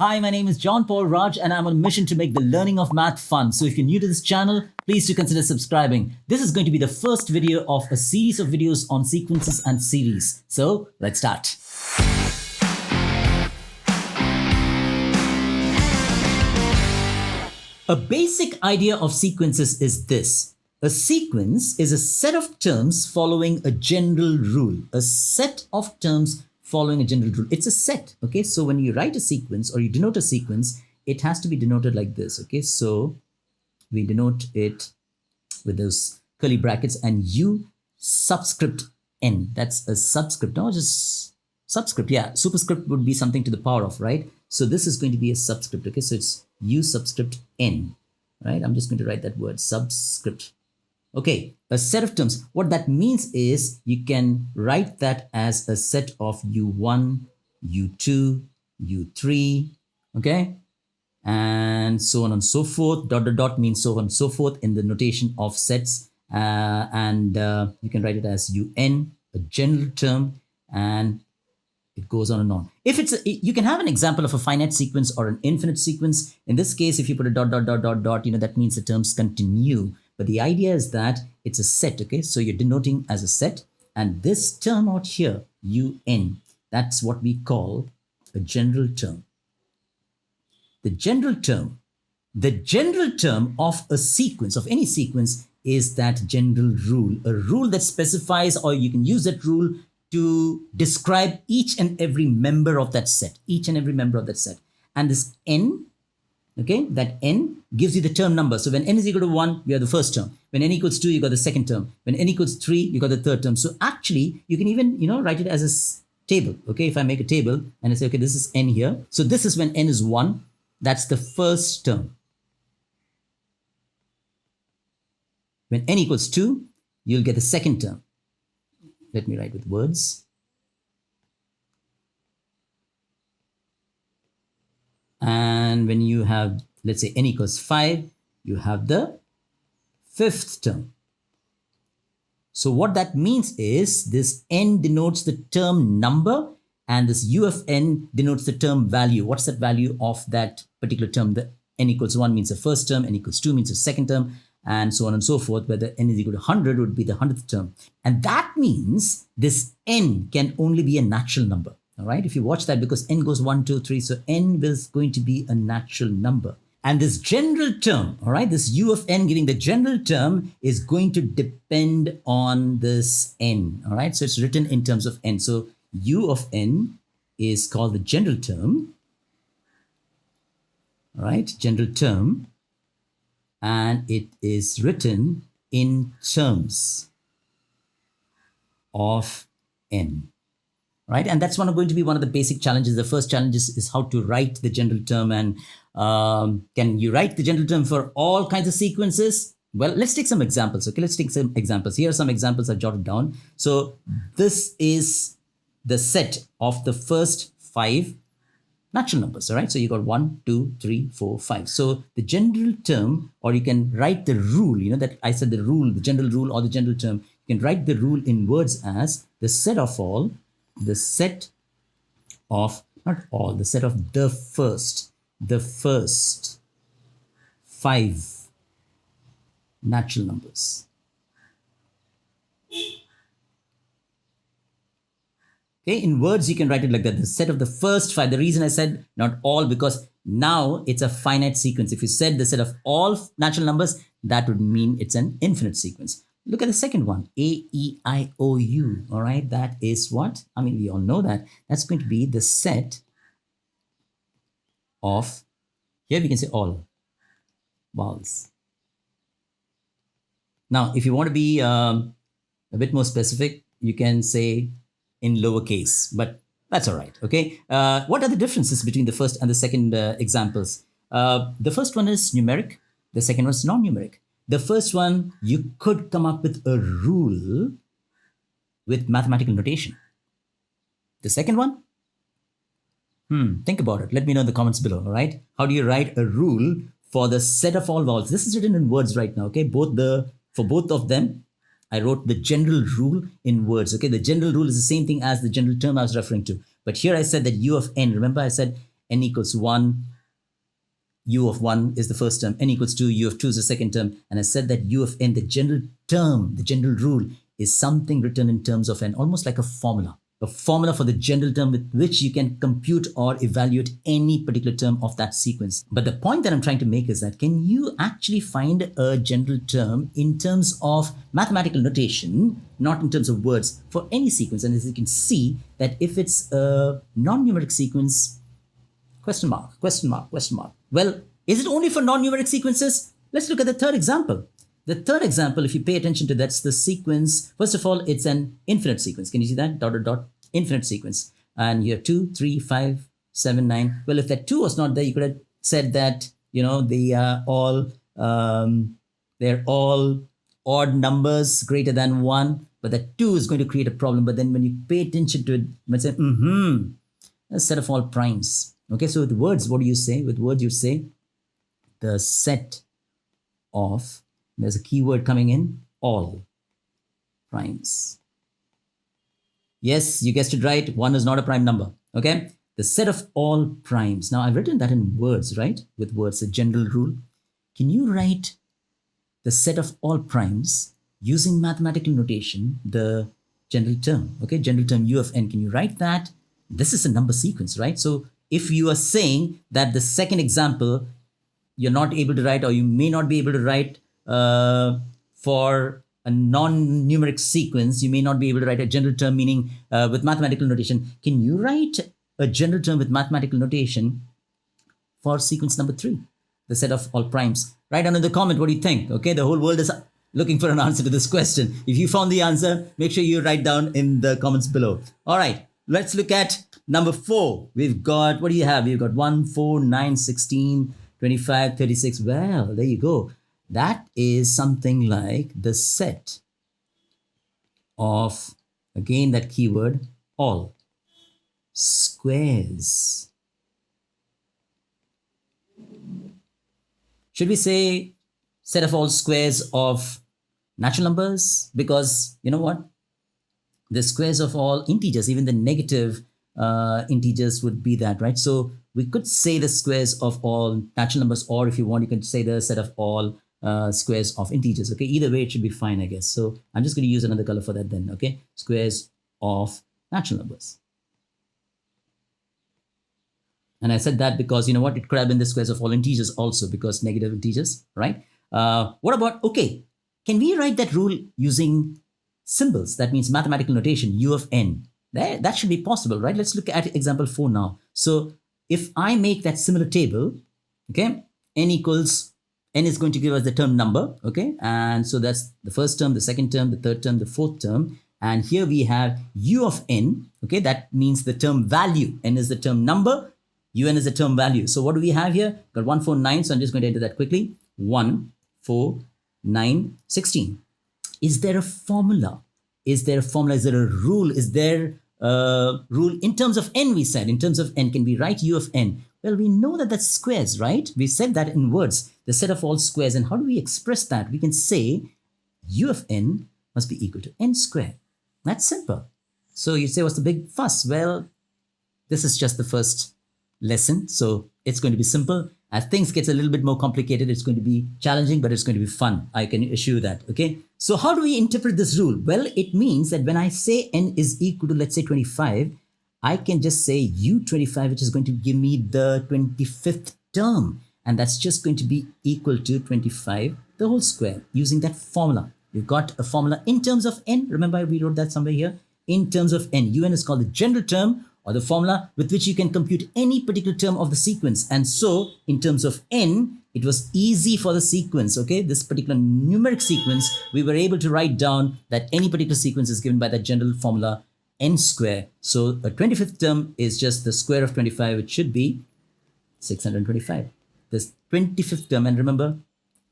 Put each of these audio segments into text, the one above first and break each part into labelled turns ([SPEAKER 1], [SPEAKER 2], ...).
[SPEAKER 1] Hi, my name is John Paul Raj, and I'm on a mission to make the learning of math fun. So if you're new to this channel, please do consider subscribing. This is going to be the first video of a series of videos on sequences and series. So let's start. A basic idea of sequences is this. A sequence is a set of terms following a general rule. A set of terms following a general rule. It's a set, okay? So when you write a sequence or you denote a sequence, it has to be denoted like this, okay? So we denote it with those curly brackets and U subscript N. That's a subscript, no, just subscript. Yeah, superscript would be something to the power of, right? So this is going to be a subscript, okay? So it's U subscript N, right? I'm just going to write that word, subscript. Okay, a set of terms. What that means is you can write that as a set of U1, U2, U3, okay? And so on and so forth. Dot, dot, dot means so on and so forth in the notation of sets. You can write it as UN, a general term, and it goes on and on. If it's you can have an example of a finite sequence or an infinite sequence. In this case, if you put a dot, dot, dot, dot, dot, that means the terms continue. But the idea is that it's a set, okay? So you're denoting as a set. And this term out here, UN, that's what we call a general term. The general term of a sequence, of any sequence, is that general rule. A rule that specifies, or you can use that rule to describe each and every member of that set, And this N, okay, that N gives you the term number. So when N is equal to 1, you have the first term. When N equals 2, you got the second term. When N equals 3, you got the third term. So actually, you can even, write it as a table, okay? If I make a table and I say, okay, this is N here. So this is when N is 1. That's the first term. When N equals 2, you'll get the second term. Let me write with words. And when you have, let's say, N equals 5, you have the fifth term. So what that means is this N denotes the term number and this U of N denotes the term value. What's that value of that particular term? The N equals 1 means the first term, N equals 2 means the second term, and so on and so forth, where the N is equal to 100 would be the 100th term. And that means this N can only be a natural number. All right, if you watch that, because N goes 1, 2, 3, so N is going to be a natural number. And this general term, all right, this U of N giving the general term is going to depend on this N, all right? So it's written in terms of N. So U of N is called the general term, all right, general term, and it is written in terms of N. Right? And that's going to be one of the basic challenges. The first challenge is how to write the general term. And can you write the general term for all kinds of sequences? Well, let's take some examples. Okay, let's take some examples. Here are some examples I've jotted down. So this is the set of the first 5 natural numbers. All right, so you got 1, 2, 3, 4, 5. So the general term, or you can write the rule, that I said the rule, the general rule or the general term. You can write the rule in words as the set of all, the set of, not all, the set of the first 5 natural numbers. Okay, in words, you can write it like that, the set of the first 5. The reason I said not all, because now it's a finite sequence. If you said the set of all natural numbers, that would mean it's an infinite sequence. Look at the second one, A, E, I, O, U, all right? That is what? I mean, we all know that. That's going to be the set of, here we can say all vowels. Now, if you want to be a bit more specific, you can say in lowercase, but that's all right, okay? What are the differences between the first and the second examples? The first one is numeric. The second one is non-numeric. The first one, you could come up with a rule with mathematical notation. The second one, think about it. Let me know in the comments below, all right? How do you write a rule for the set of all vowels? This is written in words right now, okay? For both of them, I wrote the general rule in words, okay? The general rule is the same thing as the general term I was referring to. But here I said that U of N, remember I said n equals 1, u of 1 is the first term, n equals 2, u of 2 is the second term. And I said that u of n, the general term, the general rule, is something written in terms of n, almost like a formula for the general term with which you can compute or evaluate any particular term of that sequence. But the point that I'm trying to make is that can you actually find a general term in terms of mathematical notation, not in terms of words, for any sequence? And as you can see, that if it's a non-numeric sequence, question mark, question mark, question mark. Well, is it only for non-numeric sequences? Let's look at the third example. The third example, if you pay attention to that's the sequence. First of all, it's an infinite sequence. Can you see that? Dot, dot, dot, infinite sequence. And you have 2, 3, 5, 7, 9. Well, if that 2 was not there, you could have said that, they are they're all odd numbers greater than 1. But that 2 is going to create a problem. But then when you pay attention to it, you might say, a set of all primes. Okay, so with words, what do you say? With words, you say the set of, there's a keyword coming in, all primes. Yes, you guessed it right. 1 is not a prime number. Okay, the set of all primes. Now, I've written that in words, right? With words, a general rule. Can you write the set of all primes using mathematical notation, the general term? Okay, general term u of n. Can you write that? This is a number sequence, right? So if you are saying that the second example, you're not able to write, or you may not be able to write for a non-numeric sequence, you may not be able to write a general term, meaning with mathematical notation. Can you write a general term with mathematical notation for sequence number 3, the set of all primes? Write down in the comment, what do you think? Okay, the whole world is looking for an answer to this question. If you found the answer, make sure you write down in the comments below. All right, let's look at number 4. We've got, what do you have? We've got 1, 4, 9, 16, 25, 36. Well, there you go. That is something like the set of, again, that keyword, all squares. Should we say set of all squares of natural numbers? Because you know what? The squares of all integers, even the negative integers would be that, right? So we could say the squares of all natural numbers, or if you want, you can say the set of all squares of integers. Okay, either way, it should be fine, I guess. So I'm just going to use another color for that then. Okay, squares of natural numbers. And I said that because, you know what, it could have been the squares of all integers also, because negative integers, right? What about, okay, can we write that rule using symbols? That means mathematical notation, u of n. That should be possible, right? Let's look at example 4 now. So if I make that similar table, okay, n is going to give us the term number, okay? And so that's the first term, the second term, the third term, the fourth term. And here we have u of n, okay? That means the term value. N is the term number, un is the term value. So what do we have here? Got 1, 4, 9. So I'm just going to enter that quickly. 1, 4, 9, 16. Is there a formula? Is there a formula? Is there a rule? Is there a rule in terms of n? We said in terms of n, can we write u of n? Well, we know that that's squares, right? We said that in words, the set of all squares. And how do we express that? We can say u of n must be equal to n squared. That's simple. So you say, what's the big fuss? Well, this is just the first lesson. So it's going to be simple. As things gets a little bit more complicated, it's going to be challenging, but it's going to be fun. I can assure that, okay? So how do we interpret this rule? Well, it means that when I say n is equal to, let's say 25, I can just say u25, which is going to give me the 25th term. And that's just going to be equal to 25, the whole square, using that formula. We've got a formula in terms of n. Remember, we wrote that somewhere here. In terms of n, un is called the general term, or the formula with which you can compute any particular term of the sequence. And so in terms of n, it was easy for the sequence, okay? This particular numeric sequence, we were able to write down that any particular sequence is given by that general formula n square. So a 25th term is just the square of 25, which should be 625. This 25th term, and remember,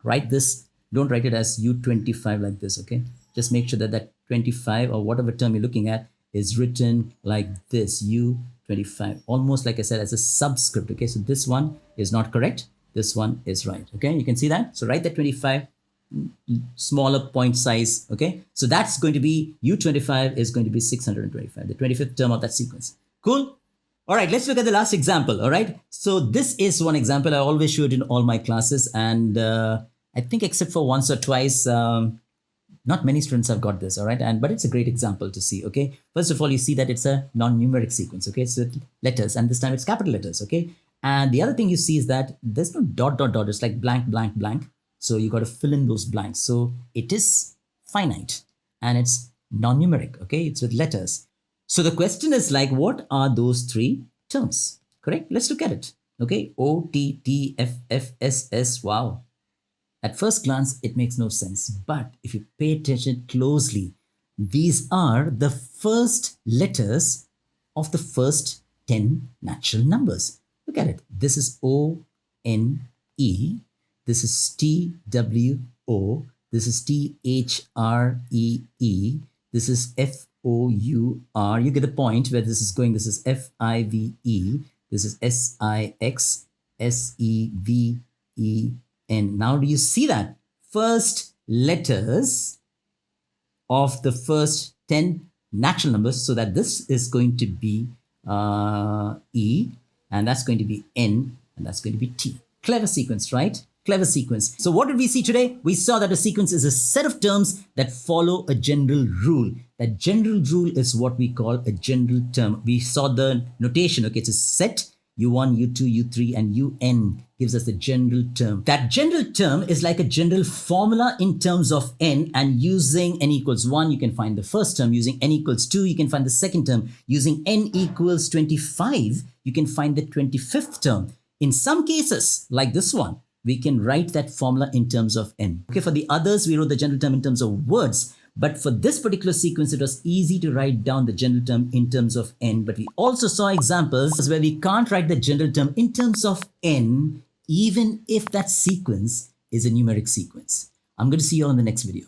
[SPEAKER 1] write this, don't write it as u25 like this, okay? Just make sure that that 25 or whatever term you're looking at is written like this, u25, almost like I said, as a subscript, okay? So this one is not correct. This one is right, okay? You can see that. So write that 25, smaller point size, okay? So that's going to be, u25 is going to be 625, the 25th term of that sequence. Cool? All right, let's look at the last example. All right. So this is one example I always show it in all my classes. And I think except for once or twice, not many students have got this. All right. But it's a great example to see. Okay. First of all, you see that it's a non-numeric sequence. Okay. So letters, and this time it's capital letters. Okay. And the other thing you see is that there's no dot, dot, dot. It's like blank, blank, blank. So you got to fill in those blanks. So it is finite and it's non-numeric. Okay. It's with letters. So the question is like, what are those three terms? Correct? Let's look at it. Okay. O, T, T, F, F, S, S. Wow. At first glance, it makes no sense. But if you pay attention closely, these are the first letters of the first 10 natural numbers. Look at it. This is O, N, E. This is T, W, O. This is T, H, R, E, E. This is F, O-U-R. You get the point where this is going. This is F-I-V-E. This is S-I-X, S-E-V-E-N. Now, do you see that? First letters of the first 10 natural numbers. So that this is going to be E, and that's going to be N, and that's going to be T. Clever sequence, right? Clever sequence. So what did we see today? We saw that a sequence is a set of terms that follow a general rule. That general rule is what we call a general term. We saw the notation. Okay, it's a set. U1, U2, U3, and UN gives us the general term. That general term is like a general formula in terms of n, and using n equals 1, you can find the first term. Using n equals 2, you can find the second term. Using n equals 25, you can find the 25th term. In some cases, like this one, we can write that formula in terms of n. Okay, for the others, we wrote the general term in terms of words. But for this particular sequence, it was easy to write down the general term in terms of n. But we also saw examples where we can't write the general term in terms of n, even if that sequence is a numeric sequence. I'm going to see you all in the next video.